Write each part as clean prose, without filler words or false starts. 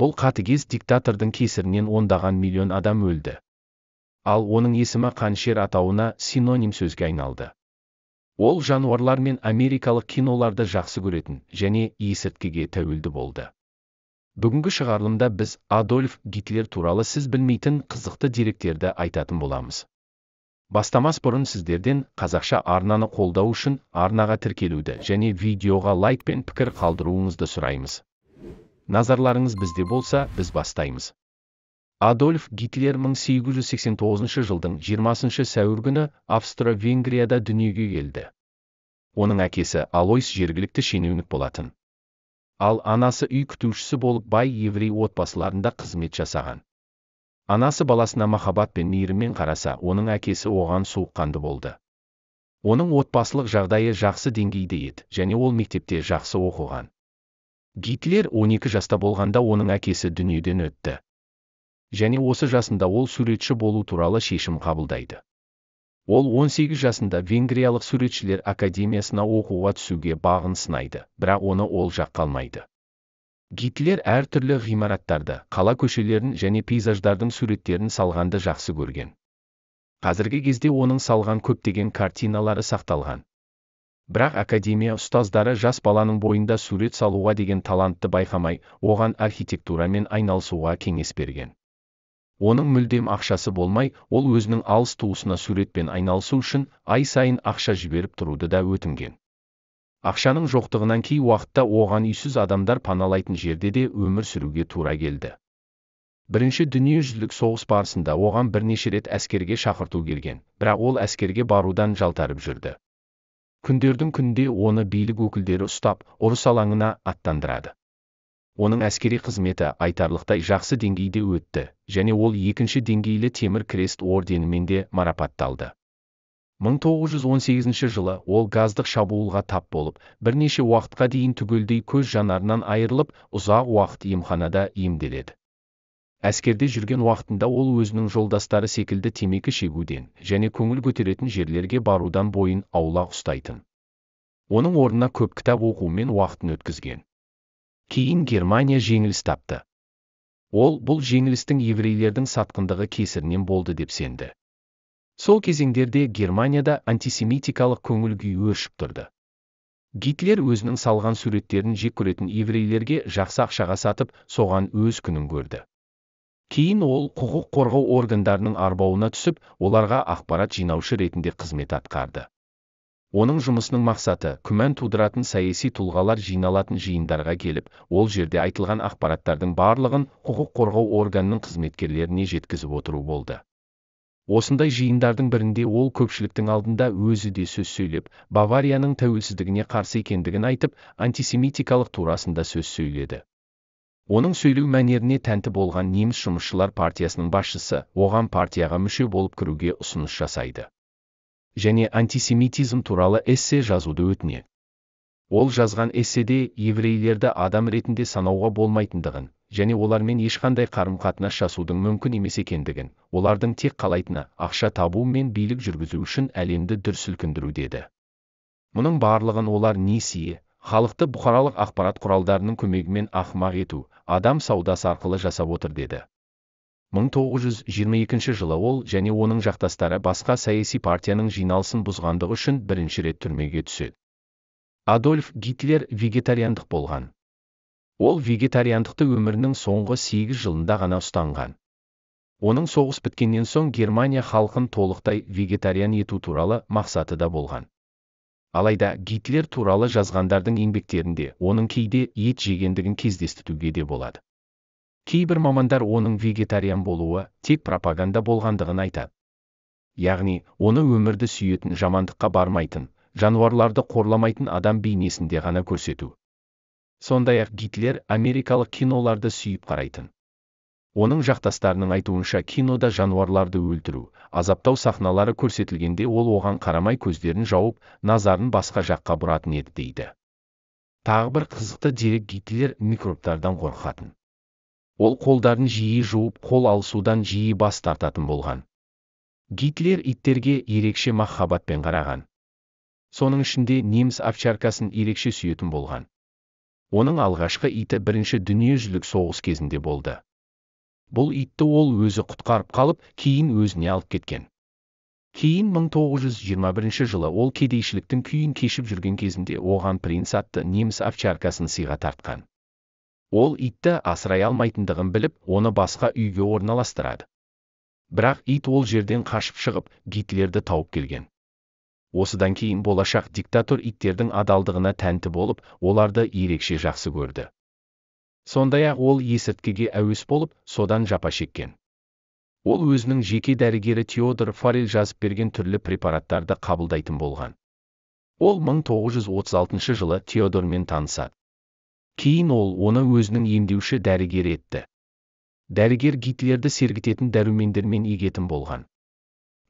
Бұл қатыгез диктатордың кесірінен ондаған миллион адам өлді. Ал оның есімі қанішер атауына синоним сөзге айналды. Ол жануарлар мен америкалық киноларды жақсы көретін және есірткіге тәуелді болды. Бүгінгі шығарылымда біз Адольф Гитлер туралы сіз білмейтін қызықты деректерді айтатын боламыз. Бастамас бұрын сіздерден қазақша арнаны қолдау үшін арнаға тіркелуді және видеоға лайк пен пікір қалдыруыңызды сұраймыз. Назарларыңыз бізде болса, біз бастаймыз. Адольф Гитлер 1889 жылдың 20 сәуір күні Австро-Венгрияда дүниеге келді. Оның әкесі Алойс жергілікті шенеунік болатын. Ал анасы үй күтушісі болып бай еврей отбасыларында қызмет жасаған. Анасы баласына махаббат пен мейіріммен қараса, оның әкесі оған суыққанды болды. Оның отбасылық жағдайы жақсы деңгейде еді және ол мектепте жақсы оқыған. Гитлер 12 жаста болғанда оның әкесі дүниеден өтті. Және осы жасында ол суретші болу туралы шешім қабылдайды. Ол 18 жасында Венгриялық суретшілер академиясына оқуға түсуге бағын сынайды, бірақ оны ол жақ қалмайды. Гитлер әртүрлі ғимараттарды, қала көшелерін және пейзаждардың суреттерін салғанды жақсы көрген. Қазіргі кезде оның салған көптеген картиналары сақталған. Бірақ академия ұстаздары жас баланың бойында сурет салуға деген талантты байқамай, оған архитектурамен айналысуға кеңес берген. Оның мүлдем ақшасы болмай, ол өзінің алыс туысына суретпен айналысу үшін ай сайын ақша жіберіп тұруды да өтінген. Ақшаның жоқтығынан кей уақытта оған үйсіз адамдар паналайтын жерде де өмір сүруге тура келді. Бірінші дүниежүзілік соғыс барысында оған бірнеше рет әскерге шақырту келген, бірақ ол әскерге барудан жалтарып жүрді. Күндердің күнде оны билік өкілдері ұстап, ұрыс алаңына аттандырады. Оның әскери қызметі айтарлықтай жақсы деңгейде өтті, және ол екінші деңгейлі темір крест орденімен де марапатталды. 1918 жылы ол газдық шабуылға тап болып, бірнеше уақытқа дейін түгелдей көз жанарынан айырылып, ұзақ уақыт емханада емделеді. Әскерде жүрген уақытында ол өзінің жолдастары секілді темекі шегуден және көңіл көтеретін жерлерге барудан бойын аулақ ұстайтын. Оның орнына көп кітап оқумен уақытын өткізген. Кейін Германия жеңіліс тапты. Ол бұл жеңілістің еврейлердің сатқындығы кесірінен болды деп сенді. Сол кезеңдерде Германияда антисемитикалық көңіл күй өршіп тұрды. Гитлер өзінің салған суреттерін жек көретін еврейлерге жақсы ақшаға сатып, соған өз күнін көрді. Кейін ол құқық қорғау органдарының арбауына түсіп, оларға ақпарат жинаушы ретінде қызмет атқарды. Оның жұмысының мақсаты күмән тудыратын саяси тұлғалар жиналатын жиындарға келіп, ол жерде айтылған ақпараттардың барлығын құқық қорғау органының қызметкерлеріне жеткізіп отыру болды. Осындай жиындардың бірінде ол көпшіліктің алдында өзі де сөз сөйлеп, Баварияның тәуелсіздігіне қарсы екендігін айтып, антисемитикалық турасында сөз сөйледі. Оның сөйлеу мәнеріне тәнті болған неміс жұмысшылар партиясының басшысы оған партияға мүше болып кіруге ұсыныс жасайды. Және антисемитизм туралы эссе жазуды өтінеді. Ол жазған эсседе еврейлерді адам ретінде санауға болмайтындығын, және олармен ешқандай қарым-қатынас жасаудың мүмкін емес екендігін, олардың тек қалайтыны ақша табу мен билік жүргізу үшін әлемді дүр сілкіндіру деді. Мұның барлығын олар несие, халықты бұқаралық ақпарат құралдарының көмегімен ақымақ ету, адам саудасы арқылы жасап отыр деді. 1922 жылы ол және оның жақтастары басқа саяси партияның жиналысын бұзғандығы үшін бірінші рет түрмеге түседі. Адольф Гитлер вегетариандық болған. Ол вегетариандықты өмірінің соңғы 8 жылында ғана ұстанған. Оның соғыс біткеннен соң Германия халқын толықтай вегетариан ету туралы мақсаты да болған. Алайда Гитлер туралы жазғандардың еңбектерінде оның кейде ет жегендігін кездестіруге де болады. Кейбір мамандар оның вегетариан болуы тек пропаганда болғандығын айтады. Яғни, оны өмірді сүйетін, жамандыққа бармайтын, жануарларды қорламайтын адам бейнесінде ғана көрсету. Сондай-ақ Гитлер америкалық киноларды сүйіп қарайтын. Оның жақтастарының айтуынша кинода жануарларды өлтіру, азаптау сахналары көрсетілгенде ол оған қарамай көздерін жауып, назарын басқа жаққа бұратын еді дейді. Тағы бір қызықты дерек Гитлер микробтардан қорқатын. Ол қолдарын жиі жуып, қол алысудан жиі бас тартатын болған. Гитлер иттерге ерекше махаббатпен қараған. Соның ішінде неміс овчаркасын ерекше сүйетін болған. Оның алғашқы иті Бірінші дүниежүзілік соғыс кезінде болды. Бұл итті ол өзі құтқарып қалып, кейін өзіне алып кеткен. Кейін 1921 жылы ол кедейшіліктің күйін кешіп жүрген кезінде оған принц атты неміс овчаркасын сыйға тартқан. Ол итті асырай алмайтындығын біліп, оны басқа үйге орналастырады. Бірақ ит ол жерден қашып шығып, Гитлерді тауып келген. Осыдан кейін болашақ диктатор иттердің адалдығына тәнті болып, оларды ерекше жақсы көрді. Сондай-ақ ол есірткіге әуес болып, содан жапа шеккен. Ол өзінің жеке дәрігері Теодор Фаррель жазып берген түрлі препараттарды қабылдайтын болған. Ол 1936 жылы Теодормен танысады. Кейін ол оны өзінің емдеуші дәрігері етті. Дәрігер Гитлерді сергітетін дәрумендермен егетін болған.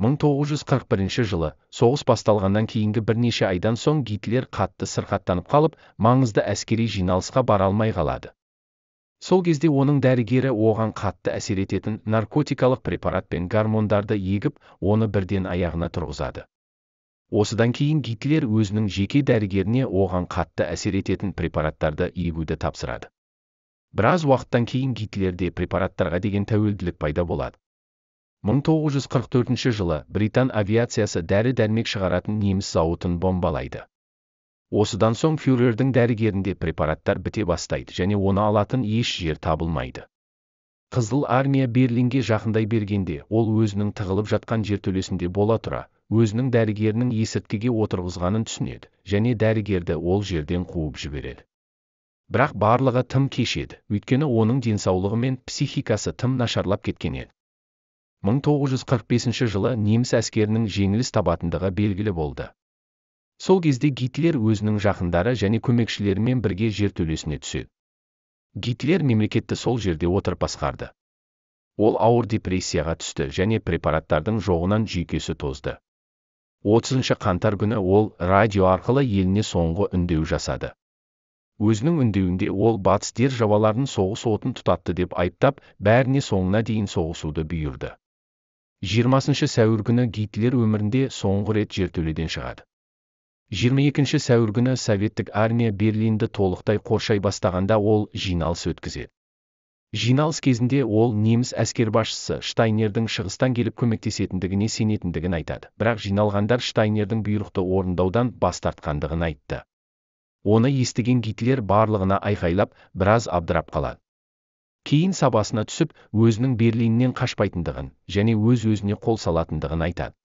1941 жылы, соғыс басталғаннан кейінгі бірнеше айдан соң Гитлер қатты сырқаттанып қалып, маңызды әскери жиналысқа бара алмай қалады. Сол кезде оның дәрігері оған қатты әсер ететін наркотикалық препарат пен гормондарды егіп, оны бірден аяғына тұрғызады. Осыдан кейін Гитлер өзінің жеке дәрігеріне оған қатты әсер ететін препараттарды егуді тапсырады. Біраз уақыттан кейін Гитлерде препараттарға деген тәуелділік пайда болады. 1944 жылы Британ авиациясы дәрі-дәрмек шығаратын неміс зауытын бомбалайды. Осыдан соң фюрердің дәрігерінде препараттар біте бастайды және оны алатын еш жер табылмайды. Қызыл армия Берлинге жақындай бергенде, ол өзінің тығылып жатқан жертөлесінде бола тұра, өзінің дәрігерінің есірткіге отырғызғанын түсінеді, және дәрігерді ол жерден қуып жібереді. Бірақ барлығы тым кеш еді, өйткені оның денсаулығы мен психикасы тым нашарлап кеткен еді. 1945 жылы неміс әскерінің жеңіліс табатындығы белгілі болды. Сол кезде Гитлер өзінің жақындары және көмекшілерімен бірге жертөлесіне түседі. Гитлер мемлекетті сол жерде отырып басқарды. Ол ауыр депрессияға түсті және препараттардың жоғынан жүйкесі тозды. 30 қаңтар күні ол радио арқылы еліне соңғы үндеу жасады. Өзінің үндеуінде ол батыс державаларын соғыс отын тұтатты деп айыптап, бәріне соңына дейін соғысуды бұйырды. 20 сәуір күні Гитлер өмірінде соңғы рет жертөледен шығады. 22 сәуір күні Советтік армия Берлинді толықтай қоршай бастағанда ол жиналыс өткізеді. Жиналыс кезінде ол неміс әскербасшысы Штайнердің шығыстан келіп көмектесетіндігіне сенетіндігін айтады, бірақ жиналғандар Штайнердің бұйрықты орындаудан бас тартқандығын айтты. Оны естіген Гитлер барлығына айқайлап, біраз абдырап қалады. Кейін сабасына түсіп, өзінің Берлиннен қашпайтындығын және өз-өзіне қол салатындығын айтады.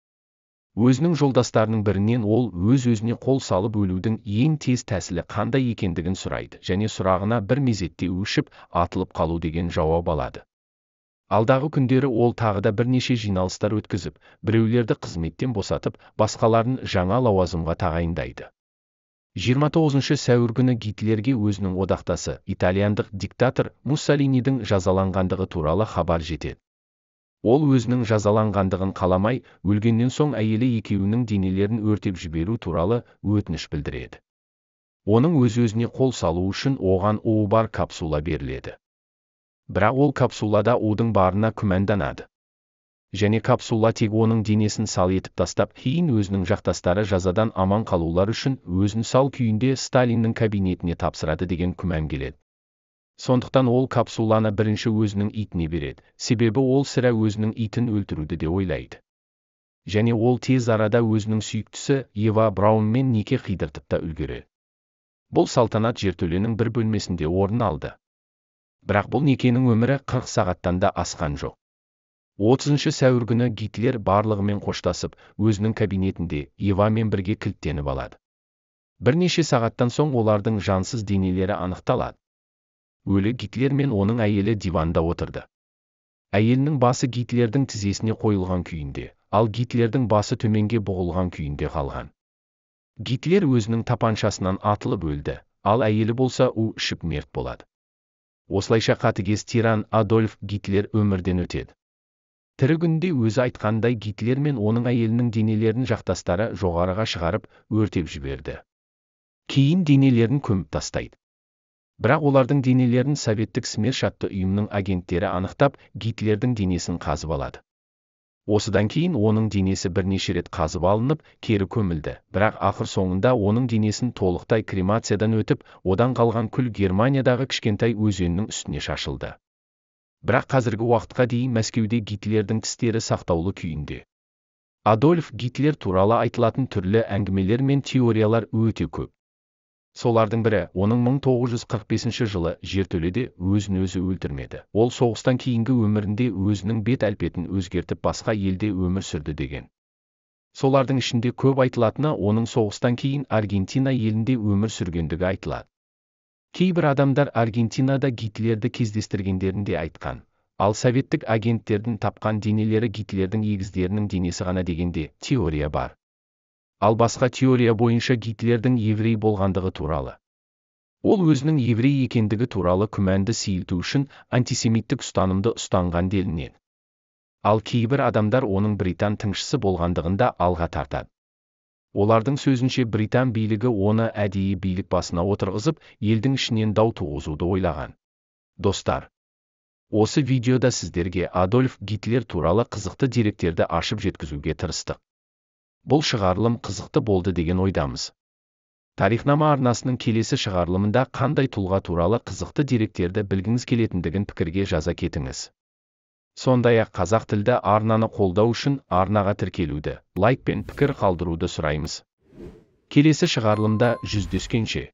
Өзінің жолдастарының бірінен ол өз-өзіне қол салып өлудің ең тез тәсілі қандай екендігін сұрайды және сұрағына бір мезетте өшіп, атылып қалу деген жауап алады. Алдағы күндері ол тағы да бірнеше жиналыстар өткізіп, біреулерді қызметтен босатып, басқаларын жаңа лауазымға тағайындайды. 29 сәуір күні Гитлерге өзінің одақтасы, итальяндық диктатор Муссолинидің жазаланғандығы туралы хабар жетеді. Ол өзінің жазаланғандығын қаламай, өлгеннен соң әйелі екеуінің денелерін өртеп жіберу туралы өтініш білдіреді. Оның өз-өзіне қол салу үшін оған уы бар капсула беріледі. Бірақ ол капсулада удың барына күмәнданады. Және капсула тек оның денесін сал етіп тастап, кейін өзінің жақтастары жазадан аман қалулар үшін өзін сал күйінде Сталиннің кабинетіне тапсырады деген күмән келеді. Сондықтан ол капсуланы бірінші өзінің итіне береді, себебі ол сірә өзінің итін өлтіруді де ойлайды. Және ол тез арада өзінің сүйіктісі Ева Браунмен неке қидыртып та үлгереді. Бұл салтанат жертөленің бір бөлмесінде орын алды. Бірақ бұл некенің өмірі 40 сағаттан да асқан жоқ. 30 сәуір күні Гитлер барлығымен қоштасып, өзінің кабинетінде Евамен бірге кілттеніп алады. Бірнеше сағаттан соң олардың жансыз денелері анықталады. Өлі Гитлер мен оның әйелі диванда отырды. Әйелінің басы Гитлердің тізесіне қойылған күйінде, ал Гитлердің басы төменге бұғылған күйінде қалған. Гитлер өзінің тапаншасынан атылып өлді, ал әйелі болса у ішіп мерт болады. Осылайша қатыгез тиран Адольф Гитлер өмірден өтеді. Тірі күнде өзі айтқандай Гитлер мен оның әйелінің денелерін жақтастары жоғарыға шығарып, өртеп жіберді. Кейін денелерін көміп тастайды. Бірақ олардың денелерін Советтік СМЕРШ атты ұйымның агенттері анықтап, Гитлердің денесін қазып алады. Осыдан кейін оның денесі бірнеше рет қазып алынып, кері көмілді, бірақ ақыр соңында оның денесін толықтай кремациядан өтіп, одан қалған күл Германиядағы кішкентай өзеннің үстіне шашылды. Бірақ қазіргі уақытқа дейін Мәскеуде Гитлердің тістері сақтаулы күйінде. Адольф Гитлер туралы айтылатын түрлі әңгімелер мен теориялар өте көп. Солардың бірі, оның 1945 жылы жертөледе өзін-өзі өлтірмеді. Ол соғыстан кейінгі өмірінде өзінің бет-әлпетін өзгертіп басқа елде өмір сүрді деген. Солардың ішінде көп айтылатыны оның соғыстан кейін Аргентина елінде өмір сүргендігі айтылады. Кейбір адамдар Аргентинада Гитлерді кездестіргендерінде айтқан, ал советтік агенттердің тапқан денелері Гитлердің егіздерінің денесі ғана дегенде теория бар. Ал басқа теория бойынша Гитлердің еврей болғандығы туралы. Ол өзінің еврей екендігі туралы күмәнді сейілту үшін антисемиттік ұстанымды ұстанған делінеді. Ал кейбір адамдар оның британ тыңшысы болғандығында алға тартады. Олардың сөзінше британ билігі оны әдейі билік басына отырғызып, елдің ішінен дау туғызуды ойлаған. Достар, осы видеода сіздерге Адольф Гитлер туралы қызықты деректерді ашып жеткізуге тырыстық. Бұл шығарылым қызықты болды деген ойдамыз. Тарихнама арнасының келесі шығарылымында қандай тұлға туралы қызықты деректерді білгіңіз келетіндігін пікірге жаза кетіңіз. Сондай-ақ қазақ тілді арнаны қолдау үшін арнаға тіркелуді, лайк пен пікір қалдыруды сұраймыз. Келесі шығарылымда жүздескенше.